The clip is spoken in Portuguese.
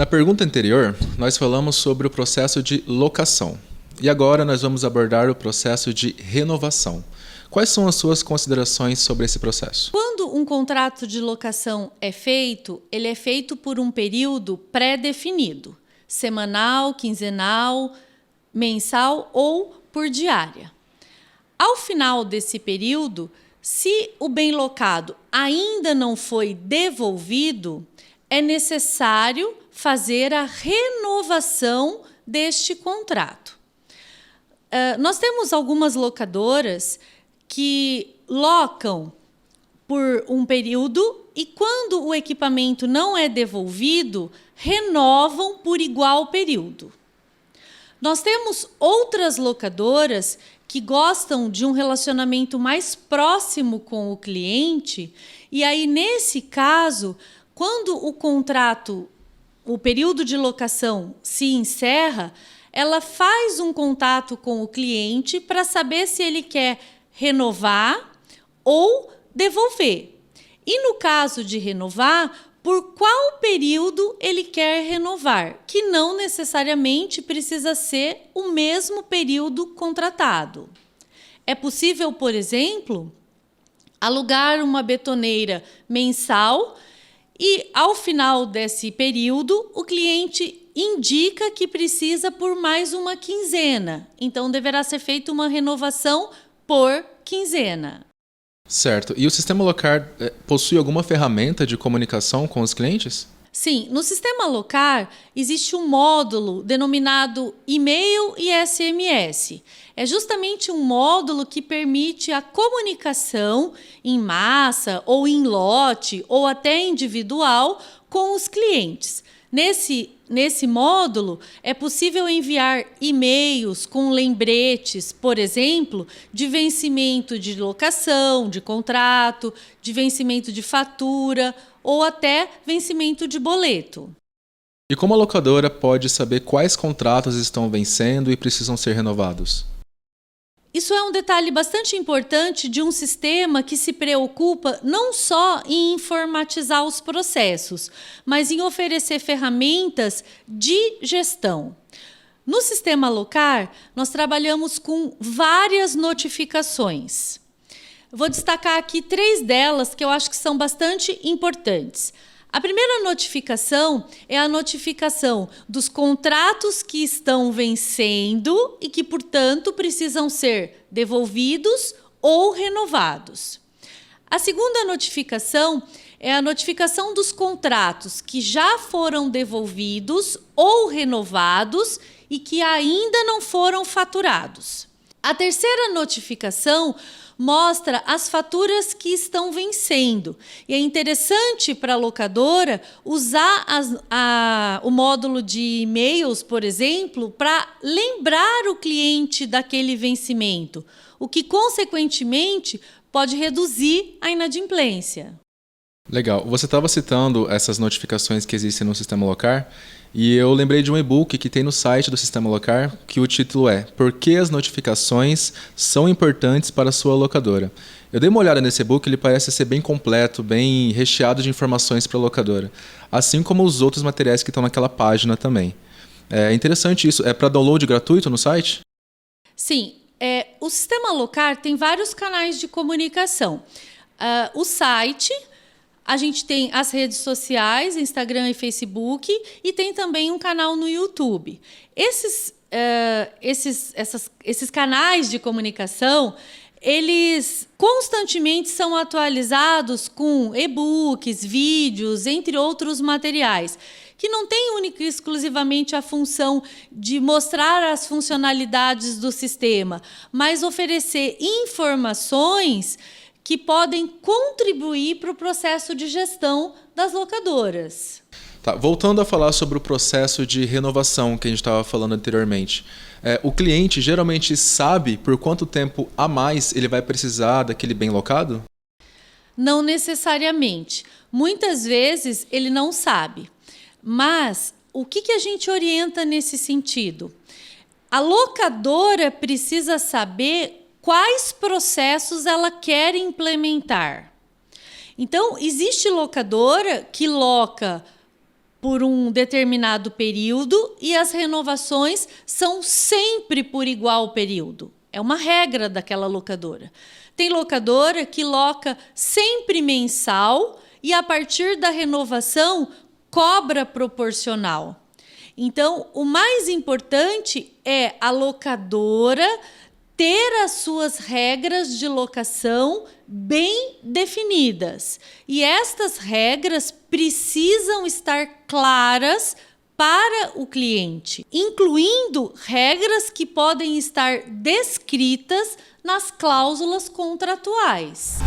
Na pergunta anterior, nós falamos sobre o processo de locação. E agora nós vamos abordar o processo de renovação. Quais são as suas considerações sobre esse processo? Quando um contrato de locação é feito, ele é feito por um período pré-definido, semanal, quinzenal, mensal ou por diária. Ao final desse período, se o bem locado ainda não foi devolvido, é necessário fazer a renovação deste contrato. Nós temos algumas locadoras que locam por um período e, quando o equipamento não é devolvido, renovam por igual período. Nós temos outras locadoras que gostam de um relacionamento mais próximo com o cliente e aí, nesse caso, quando o período de locação se encerra, ela faz um contato com o cliente para saber se ele quer renovar ou devolver. E no caso de renovar, por qual período ele quer renovar, que não necessariamente precisa ser o mesmo período contratado. É possível, por exemplo, alugar uma betoneira mensal e, ao final desse período, o cliente indica que precisa por mais uma quinzena. Então, deverá ser feita uma renovação por quinzena. Certo. E o sistema Locar possui alguma ferramenta de comunicação com os clientes? Sim, no sistema Locar existe um módulo denominado e-mail e SMS. É justamente um módulo que permite a comunicação em massa ou em lote ou até individual com os clientes. Nesse módulo, é possível enviar e-mails com lembretes, por exemplo, de vencimento de locação, de contrato, de vencimento de fatura ou até vencimento de boleto. E como a locadora pode saber quais contratos estão vencendo e precisam ser renovados? Isso é um detalhe bastante importante de um sistema que se preocupa não só em informatizar os processos, mas em oferecer ferramentas de gestão. No sistema Locar, nós trabalhamos com várias notificações. Vou destacar aqui 3 delas que eu acho que são bastante importantes. A primeira notificação é a notificação dos contratos que estão vencendo e que, portanto, precisam ser devolvidos ou renovados. A segunda notificação é a notificação dos contratos que já foram devolvidos ou renovados e que ainda não foram faturados. A terceira notificação mostra as faturas que estão vencendo. E é interessante para a locadora usar o módulo de e-mails, por exemplo, para lembrar o cliente daquele vencimento, o que, consequentemente, pode reduzir a inadimplência. Legal. Você estava citando essas notificações que existem no Sistema Locar e eu lembrei de um e-book que tem no site do Sistema Locar que o título é Por que as notificações são importantes para a sua locadora? Eu dei uma olhada nesse e-book, ele parece ser bem completo, bem recheado de informações para a locadora, assim como os outros materiais que estão naquela página também. É interessante isso. É para download gratuito no site? Sim. O Sistema Locar tem vários canais de comunicação. O site... A gente tem as redes sociais, Instagram e Facebook, e tem também um canal no YouTube. Esses canais de comunicação, eles constantemente são atualizados com e-books, vídeos, entre outros materiais, que não têm única e exclusivamente a função de mostrar as funcionalidades do sistema, mas oferecer informações que podem contribuir para o processo de gestão das locadoras. Tá, voltando a falar sobre o processo de renovação que a gente estava falando anteriormente. O cliente geralmente sabe por quanto tempo a mais ele vai precisar daquele bem locado? Não necessariamente. Muitas vezes ele não sabe. Mas o que a gente orienta nesse sentido? A locadora precisa saber quais processos ela quer implementar. Então, existe locadora que loca por um determinado período e as renovações são sempre por igual período. É uma regra daquela locadora. Tem locadora que loca sempre mensal e, a partir da renovação, cobra proporcional. Então, o mais importante é a locadora ter as suas regras de locação bem definidas. E estas regras precisam estar claras para o cliente, incluindo regras que podem estar descritas nas cláusulas contratuais.